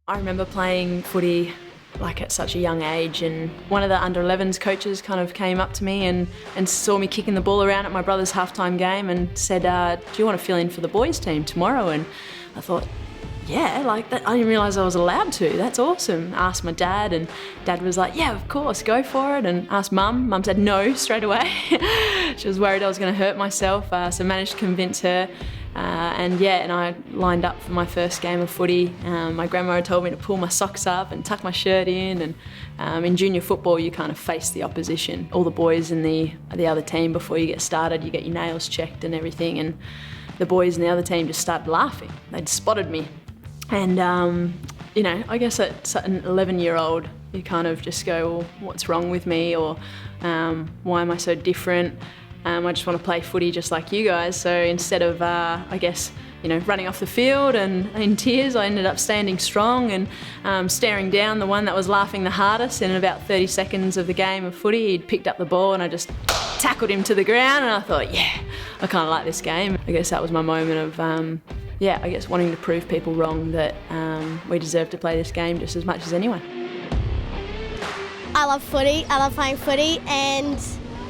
I remember playing footy like at such a young age, and one of the under-11s coaches kind of came up to me and saw me kicking the ball around at my brother's halftime game and said, do you want to fill in for the boys team tomorrow? And I thought, yeah, like that. I didn't realise I was allowed to. That's awesome. Asked my dad, and Dad was like, yeah, of course, go for it. And asked Mum. Mum said no straight away. She was worried I was going to hurt myself, so managed to convince her. And I lined up for my first game of footy. My grandma told me to pull my socks up and tuck my shirt in. And in junior football, you kind of face the opposition. All the boys in the other team, before you get started, you get your nails checked and everything. And the boys in the other team just started laughing. They'd spotted me. And, I guess at an 11-year-old, you kind of just go, well, what's wrong with me? Or why am I so different? I just want to play footy just like you guys. So instead of, running off the field and in tears, I ended up standing strong and staring down the one that was laughing the hardest. And in about 30 seconds of the game of footy, he'd picked up the ball and I just tackled him to the ground. And I thought, yeah, I kind of like this game. I guess that was my moment of, wanting to prove people wrong that we deserve to play this game just as much as anyone. I love footy. I love playing footy and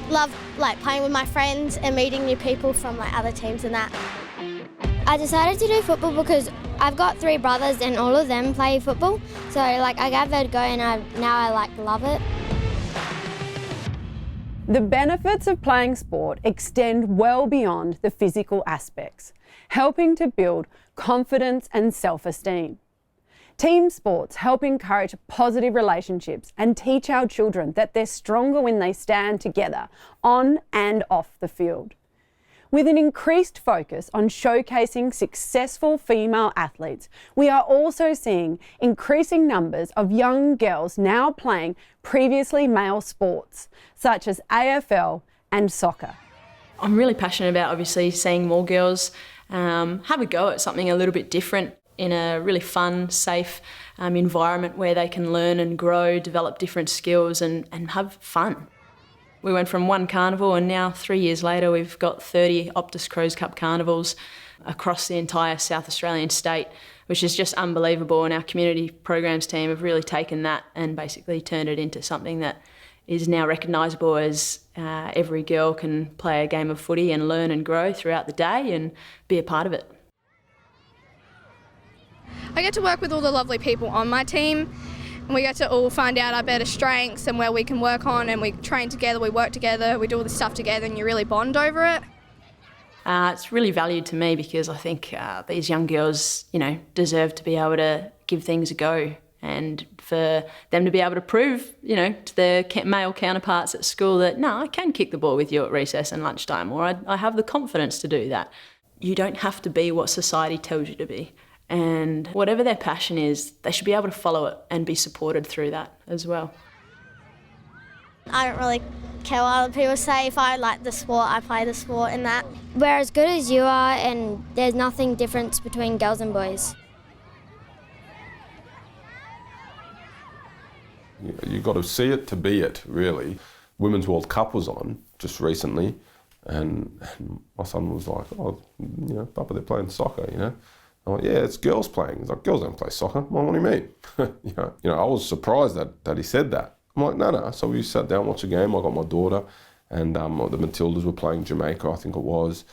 love playing with my friends and meeting new people from other teams and that. I decided to do football because I've got 3 brothers and all of them play football. So I gave it a go and now I love it. The benefits of playing sport extend well beyond the physical aspects, helping to build confidence and self-esteem. Team sports help encourage positive relationships and teach our children that they're stronger when they stand together on and off the field. With an increased focus on showcasing successful female athletes, we are also seeing increasing numbers of young girls now playing previously male sports, such as AFL and soccer. I'm really passionate about obviously seeing more girls have a go at something a little bit different in a really fun, safe environment where they can learn and grow, develop different skills and have fun. We went from one carnival and now 3 years later we've got 30 Optus Crows Cup carnivals across the entire South Australian state, which is just unbelievable, and our community programs team have really taken that and basically turned it into something that is now recognisable as every girl can play a game of footy and learn and grow throughout the day and be a part of it. I get to work with all the lovely people on my team, and we get to all find out our better strengths and where we can work on, and we train together, we work together, we do all this stuff together, and you really bond over it. It's really valued to me because I think these young girls, deserve to be able to give things a go, and for them to be able to prove, to their male counterparts at school that, no, I can kick the ball with you at recess and lunchtime, or I have the confidence to do that. You don't have to be what society tells you to be. And whatever their passion is, they should be able to follow it and be supported through that as well. I don't really care what other people say. If I like the sport, I play the sport and that. We're as good as you are and there's nothing different between girls and boys. You've got to see it to be it, really. Women's World Cup was on just recently, and my son was like, Papa, they're playing soccer, I'm like, yeah, it's girls playing. He's like, girls don't play soccer. Well, what do you mean? I was surprised that he said that. I'm like, no. So we sat down, watched the game. I got my daughter, and the Matildas were playing Jamaica, I think it was.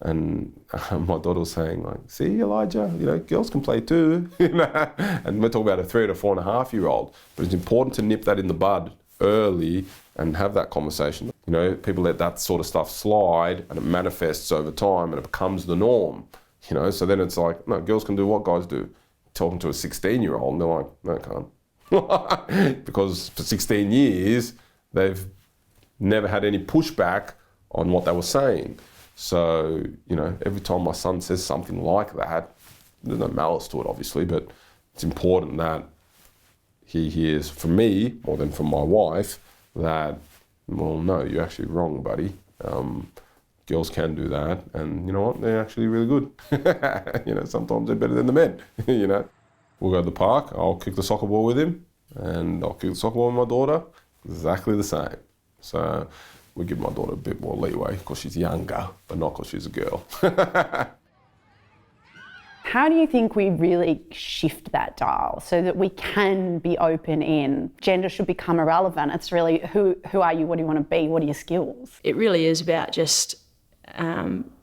And my daughter was saying, see, Elijah, girls can play too. And we're talking about a 3 to 4.5-year-old. But it's important to nip that in the bud early and have that conversation. People let that sort of stuff slide, and it manifests over time, and it becomes the norm. So then it's like, no, girls can do what guys do. Talking to a 16-year-old, and they're like, no, I can't. Because for 16 years, they've never had any pushback on what they were saying. So, every time my son says something like that, there's no malice to it, obviously, but it's important that he hears from me, more than from my wife, that, well, no, you're actually wrong, buddy. Girls can do that, and you know what? They're actually really good. Sometimes they're better than the men. We'll go to the park. I'll kick the soccer ball with him, and I'll kick the soccer ball with my daughter. Exactly the same. So we give my daughter a bit more leeway because she's younger, but not because she's a girl. How do you think we really shift that dial so that we can be open in gender should become irrelevant? It's really who are you, what do you want to be, what are your skills? It really is about just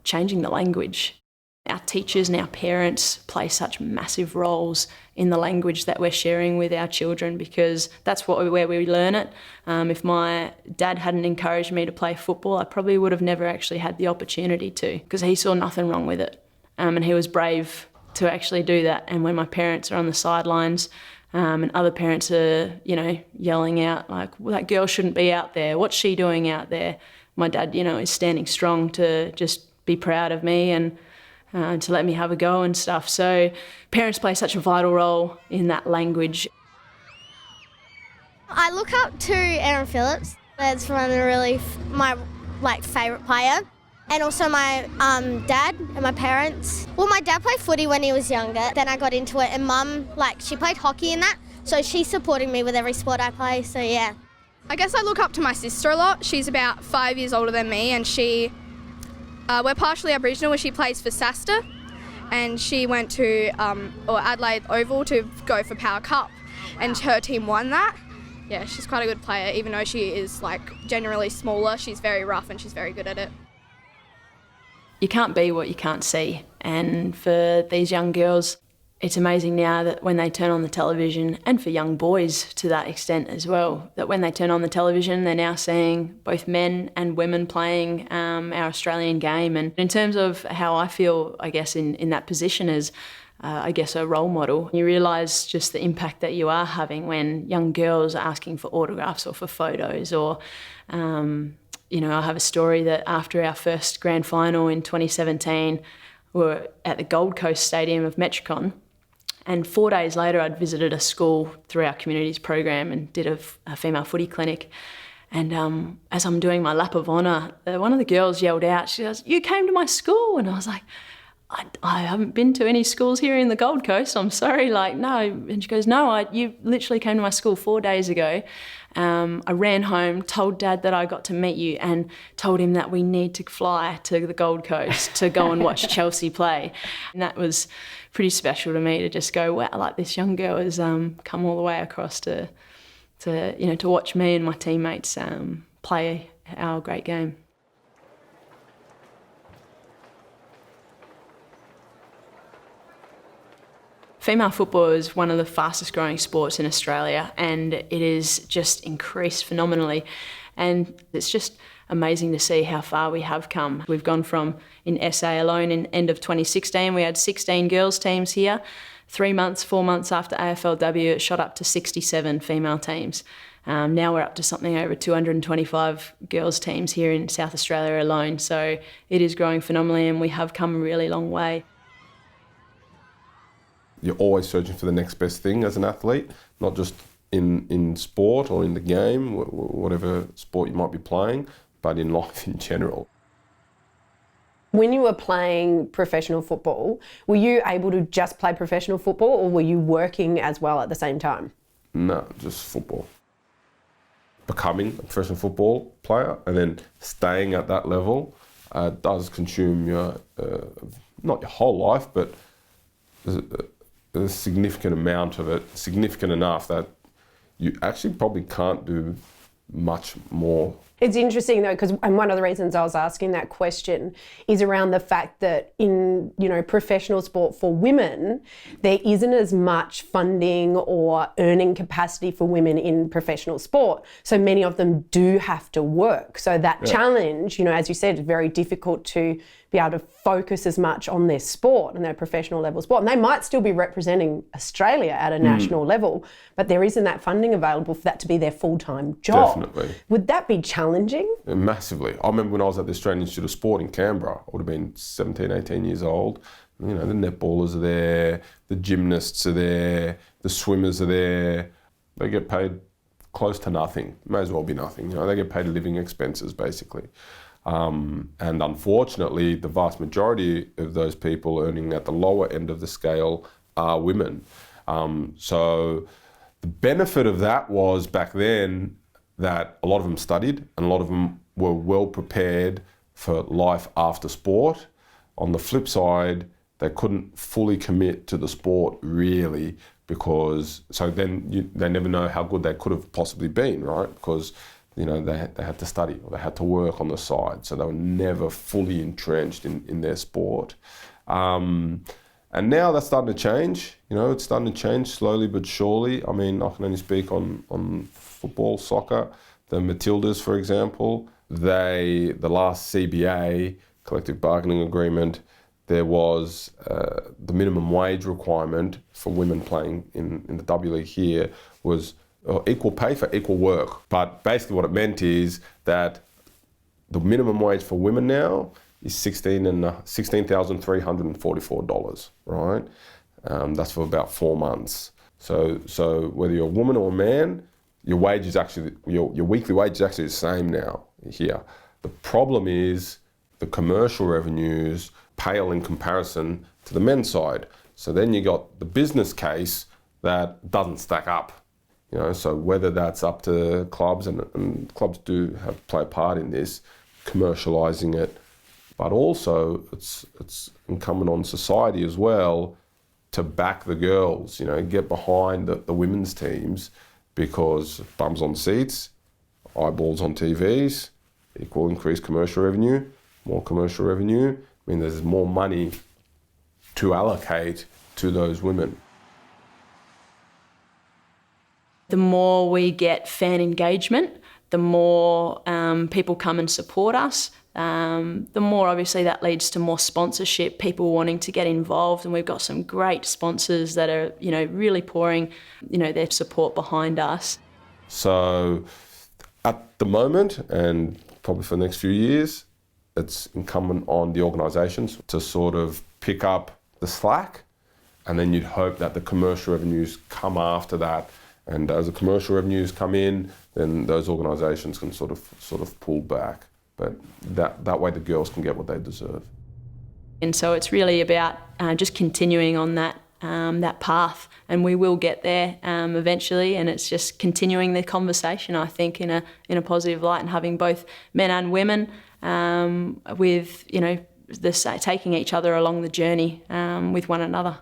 changing the language. Our teachers and our parents play such massive roles in the language that we're sharing with our children, because that's where we learn it. If my dad hadn't encouraged me to play football, I probably would have never actually had the opportunity to, because he saw nothing wrong with it. And he was brave to actually do that. And when my parents are on the sidelines and other parents are, yelling out like, well, that girl shouldn't be out there, what's she doing out there? My dad, is standing strong to just be proud of me and to let me have a go and stuff. So parents play such a vital role in that language. I look up to Aaron Phillips. That's one of my favourite player. And also my dad and my parents. Well, my dad played footy when he was younger. Then I got into it, and Mum, she played hockey and that. So she's supporting me with every sport I play, so yeah. I guess I look up to my sister a lot. She's about 5 years older than me, and we're partially Aboriginal, where she plays for SASTA, and she went to Adelaide Oval to go for Power Cup, and her team won that. Yeah, she's quite a good player, even though she is generally smaller. She's very rough and she's very good at it. You can't be what you can't see, and for these young girls, it's amazing now that when they turn on the television, and for young boys to that extent as well, that when they turn on the television, they're now seeing both men and women playing our Australian game. And in terms of how I feel, I guess, in that position as, a role model, you realise just the impact that you are having when young girls are asking for autographs or for photos or... I have a story that after our first grand final in 2017, we were at the Gold Coast Stadium of Metricon, and 4 days later I'd visited a school through our communities program and did a female footy clinic. And as I'm doing my lap of honour, one of the girls yelled out, she goes, "You came to my school?" And I was like, I haven't been to any schools here in the Gold Coast, I'm sorry, no. And she goes, "No, you literally came to my school 4 days ago. I ran home, told Dad that I got to meet you and told him that we need to fly to the Gold Coast to go and watch Chelsea play." And that was pretty special to me to just go, wow, this young girl has come all the way across to watch me and my teammates play our great game. Female football is one of the fastest growing sports in Australia, and it is just increased phenomenally. And it's just amazing to see how far we have come. We've gone from, in SA alone, in end of 2016, we had 16 girls teams here. 4 months after AFLW, it shot up to 67 female teams. Now we're up to something over 225 girls teams here in South Australia alone. So it is growing phenomenally, and we have come a really long way. You're always searching for the next best thing as an athlete, not just in sport or in the game, whatever sport you might be playing, but in life in general. When you were playing professional football, were you able to just play professional football, or were you working as well at the same time? No, just football. Becoming a professional football player and then staying at that level does consume your, not your whole life, but a significant amount of it, significant enough that you actually probably can't do much more. It's interesting though, and one of the reasons I was asking that question is around the fact that in, professional sport for women, there isn't as much funding or earning capacity for women in professional sport. So many of them do have to work. So that challenge, as you said, is very difficult to be able to focus as much on their sport and their professional level sport. And they might still be representing Australia at a national level, but there isn't that funding available for that to be their full-time job. Definitely. Would that be challenging? Massively. I remember when I was at the Australian Institute of Sport in Canberra, I would have been 17, 18 years old. The netballers are there, the gymnasts are there, the swimmers are there. They get paid close to nothing. May as well be nothing. They get paid living expenses, basically. And unfortunately, the vast majority of those people earning at the lower end of the scale are women. So the benefit of that was back then that a lot of them studied and a lot of them were well prepared for life after sport. On the flip side, they couldn't fully commit to the sport really, because so then they never know how good they could have possibly been, right? Because they had to study or they had to work on the side, so they were never fully entrenched in their sport. And now that's starting to change. It's starting to change slowly but surely. I mean, I can only speak on football, soccer. The Matildas, for example, the last CBA, collective bargaining agreement, there was the minimum wage requirement for women playing in the W League here was equal pay for equal work. But basically what it meant is that the minimum wage for women now is $16,344, right? That's for about 4 months. So whether you're a woman or a man, your wage is actually, your weekly wage is actually the same now here. The problem is the commercial revenues pale in comparison to the men's side. So then you got the business case that doesn't stack up. So whether that's up to clubs, and clubs do play a part in this, commercialising it, but also it's incumbent on society as well to back the girls, get behind the women's teams, because bums on seats, eyeballs on TVs, equal increased commercial revenue, more commercial revenue, there's more money to allocate to those women. The more we get fan engagement, the more people come and support us, the more obviously that leads to more sponsorship, people wanting to get involved, and we've got some great sponsors that are, really pouring, their support behind us. So at the moment, and probably for the next few years, it's incumbent on the organisations to sort of pick up the slack, and then you'd hope that the commercial revenues come after that. And as the commercial revenues come in, then those organisations can sort of pull back. But that way the girls can get what they deserve. And so it's really about just continuing on that path, and we will get there eventually. And it's just continuing the conversation, I think, in a positive light, and having both men and women with taking each other along the journey with one another.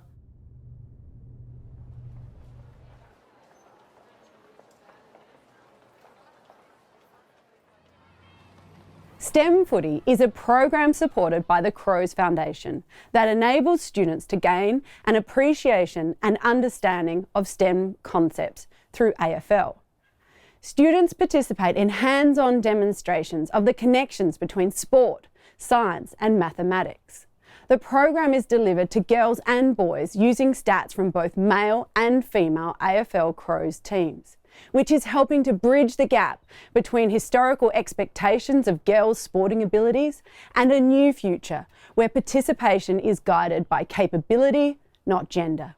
STEM Footy is a program supported by the Crows Foundation that enables students to gain an appreciation and understanding of STEM concepts through AFL. Students participate in hands-on demonstrations of the connections between sport, science and mathematics. The program is delivered to girls and boys using stats from both male and female AFL Crows teams, which is helping to bridge the gap between historical expectations of girls' sporting abilities and a new future where participation is guided by capability, not gender.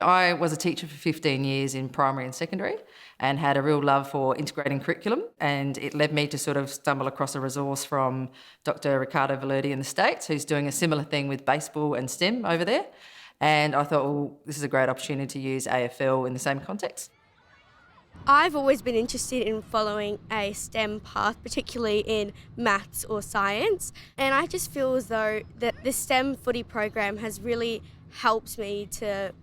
I was a teacher for 15 years in primary and secondary and had a real love for integrating curriculum, and it led me to sort of stumble across a resource from Dr. Ricardo Valerdi in the States, who's doing a similar thing with baseball and STEM over there. And I thought, well, this is a great opportunity to use AFL in the same context. I've always been interested in following a STEM path, particularly in maths or science, and I just feel as though that the STEM footy program has really helped me to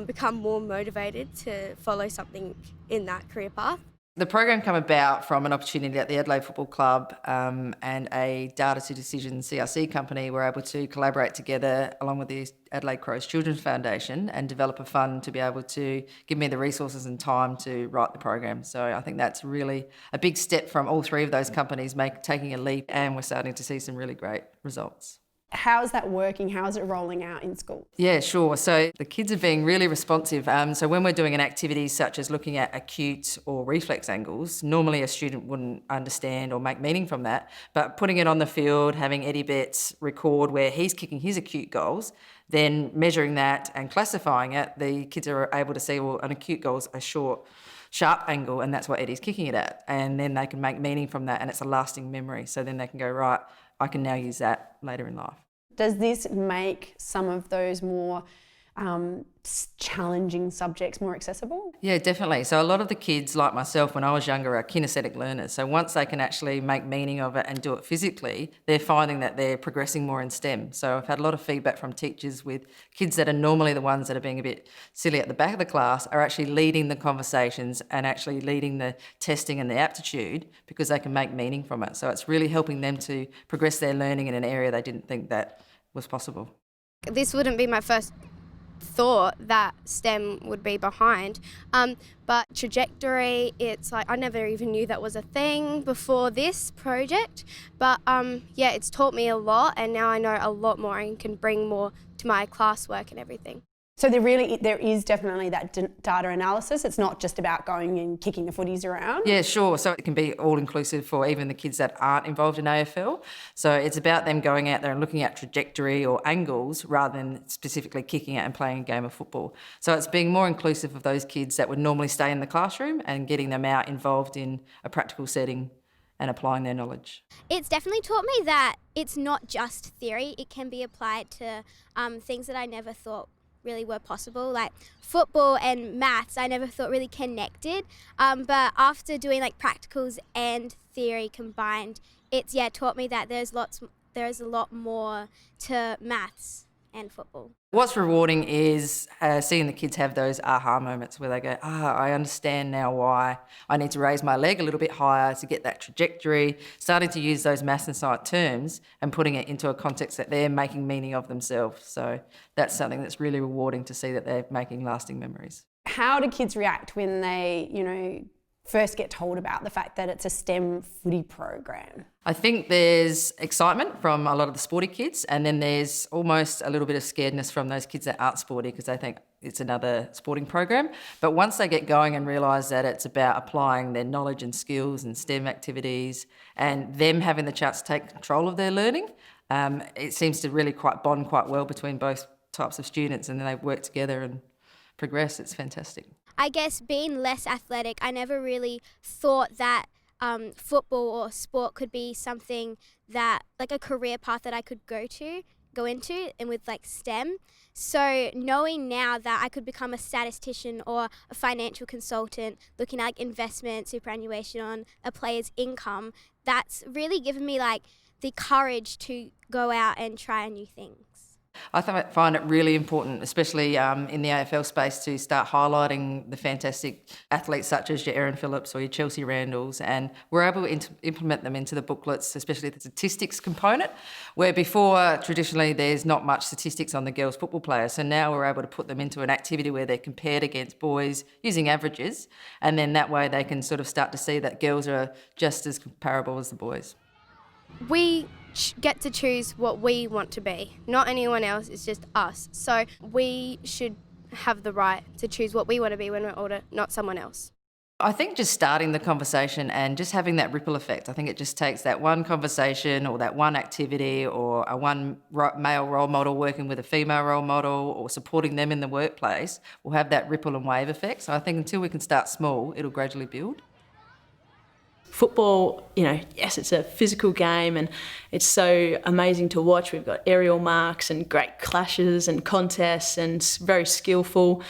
become more motivated to follow something in that career path. The program came about from an opportunity at the Adelaide Football Club and a Data to Decision CRC company were able to collaborate together along with the Adelaide Crows Children's Foundation and develop a fund to be able to give me the resources and time to write the program. So I think that's really a big step from all three of those companies taking a leap, and we're starting to see some really great results. How's that working? How is it rolling out in school? Yeah, sure. So the kids are being really responsive. So when we're doing an activity such as looking at acute or reflex angles, normally a student wouldn't understand or make meaning from that. But putting it on the field, having Eddie Betts record where he's kicking his acute goals, then measuring that and classifying it, the kids are able to see, well, an acute goal is a short, sharp angle, and that's what Eddie's kicking it at. And then they can make meaning from that, and it's a lasting memory. So then they can go, right, I can now use that later in life. Does this make some of those more challenging subjects more accessible? Yeah, definitely. So a lot of the kids, like myself, when I was younger, are kinesthetic learners. So once they can actually make meaning of it and do it physically, they're finding that they're progressing more in STEM. So I've had a lot of feedback from teachers with kids that are normally the ones that are being a bit silly at the back of the class are actually leading the conversations and actually leading the testing and the aptitude because they can make meaning from it. So it's really helping them to progress their learning in an area they didn't think that was possible. This wouldn't be my first thought that STEM would be behind, but trajectory, it's like I never even knew that was a thing before this project, but yeah, it's taught me a lot and now I know a lot more and can bring more to my classwork and everything. So there is definitely that data analysis. It's not just about going and kicking the footies around. Yeah, sure. So it can be all-inclusive for even the kids that aren't involved in AFL. So it's about them going out there and looking at trajectory or angles rather than specifically kicking out and playing a game of football. So it's being more inclusive of those kids that would normally stay in the classroom and getting them out involved in a practical setting and applying their knowledge. It's definitely taught me that it's not just theory. It can be applied to things that I never thought really were possible, like football and maths I never thought really connected, but after doing like practicals and theory combined, it's taught me that there's a lot more to maths and football. What's rewarding is seeing the kids have those aha moments where they go, I understand now why I need to raise my leg a little bit higher to get that trajectory, starting to use those maths and science terms and putting it into a context that they're making meaning of themselves. So that's something that's really rewarding to see that they're making lasting memories. How do kids react when they, first get told about the fact that it's a STEM footy program? I think there's excitement from a lot of the sporty kids, and then there's almost a little bit of scaredness from those kids that aren't sporty because they think it's another sporting program. But once they get going and realise that it's about applying their knowledge and skills and STEM activities and them having the chance to take control of their learning, it seems to really bond quite well between both types of students, and then they work together and progress. It's fantastic. I guess being less athletic, I never really thought that football or sport could be something that, like a career path that I could go into, and with like STEM. So knowing now that I could become a statistician or a financial consultant, looking at like investment, superannuation on a player's income, that's really given me like the courage to go out and try new things. I find it really important, especially in the AFL space, to start highlighting the fantastic athletes such as your Erin Phillips or your Chelsea Randalls, and we're able to implement them into the booklets, especially the statistics component, where before traditionally there's not much statistics on the girls football players. So now we're able to put them into an activity where they're compared against boys using averages, and then that way they can sort of start to see that girls are just as comparable as the boys. We get to choose what we want to be, not anyone else, it's just us. So we should have the right to choose what we want to be when we're older, not someone else. I think just starting the conversation and just having that ripple effect, I think it just takes that one conversation or that one activity or a one male role model working with a female role model or supporting them in the workplace will have that ripple and wave effect. So I think until we can start small, it'll gradually build. Football, yes, it's a physical game and it's so amazing to watch. We've got aerial marks and great clashes and contests and it's very skillful.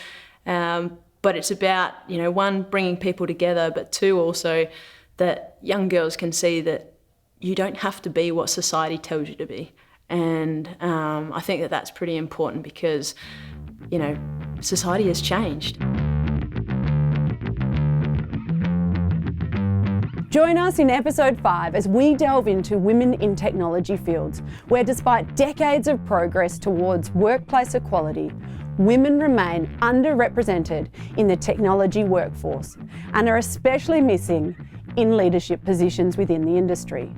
But it's about, one, bringing people together, but two, also that young girls can see that you don't have to be what society tells you to be. And I think that that's pretty important because, society has changed. Join us in episode 5 as we delve into women in technology fields, where despite decades of progress towards workplace equality, women remain underrepresented in the technology workforce and are especially missing in leadership positions within the industry.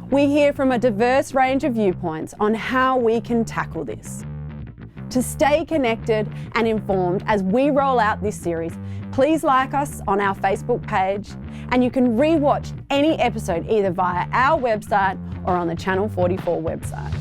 We hear from a diverse range of viewpoints on how we can tackle this. To stay connected and informed as we roll out this series, please like us on our Facebook page, and you can re-watch any episode either via our website or on the Channel 44 website.